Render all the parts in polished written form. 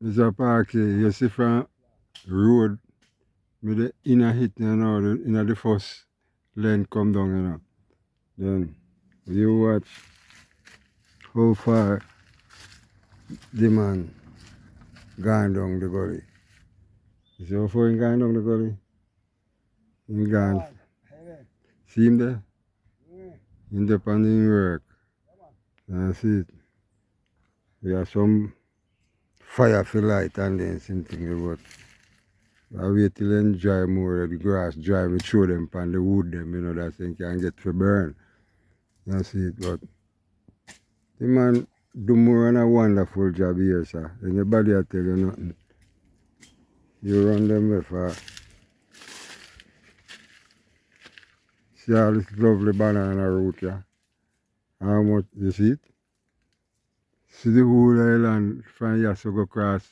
Mr. Parky, you see from road, with the inner hit, you know, the first lane come down, you know. Then you watch how far the man gone down the gully. You see how far he gone down the gully? He gone. See him there? In the pan in work. That's it. We have some fire for light and then something about. I wait till them dry more, the grass dry, we throw them on the wood them, you know, that thing can get for burn. That's it, but the man do more than a wonderful job here, sir. And nobody will tell you nothing. You run them way far. See all this lovely banana root here? How much, you see it? See the whole island from here to go across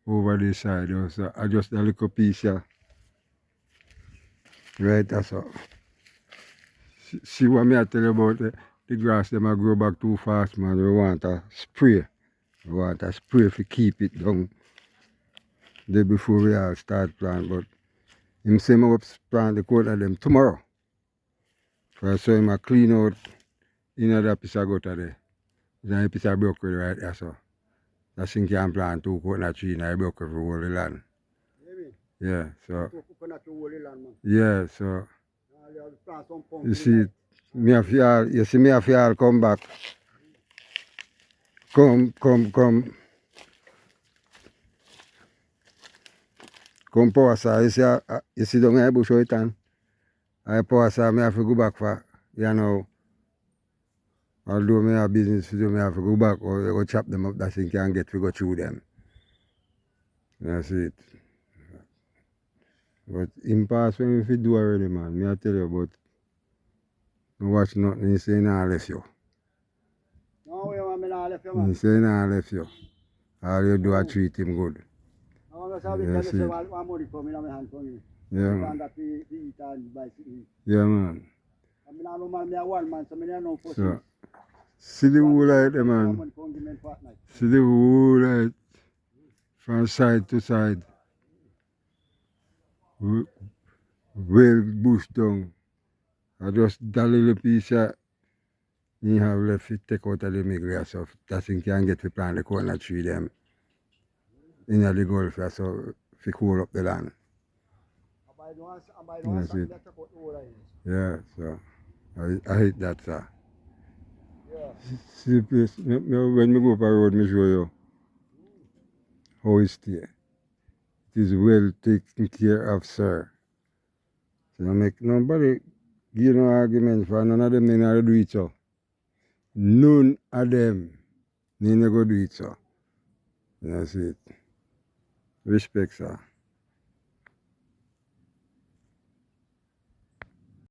over this side also. I just a little piece here. Right, that's all. See what me I tell you about the grass them a grow back too fast, man. We want a spray. We want a spray to keep it down day before we all start plant. But him say me up plant the coat of them tomorrow. So I saw him a clean out in that piece of gutter there. There's a piece of broccoli right there, so. That thing can plant 2 coconut trees and I broke for all the land. Yeah, so. 2 coconut to whole land, man. Yeah, so. You see, me have y'all, you see me have y'all come back. Come power saw, you see down in the bush right and I power saw, me have to go back for, you know, although me have business to do, me have to go back or you go chop them up, that thing can get to go through them. That's it. But in past when we do already, man, me I tell you about, no watch nothing, he say nah left you. No, we want me not left you, man. He say nah left you. All you do is treat him good. Yeah, see. One money come in my hand for me. Yeah, man. Yeah, man. I don't know, man, me a one man, so I don't know for so, see the whole light, man. See the whole light from side to side. Well bush down. I just that little piece of you have left it take out of the middle so that thing can get to plant the coconut tree them in the Gulf so to cool up the land. That's it. Yeah, so I hate that, sir. Yeah. See the place, when we go up a road, me show you how it stay. It is well taken care of, sir. So I make nobody give no argument for none of them they not do it so. None of them they never do it so. That's it. Respect, sir.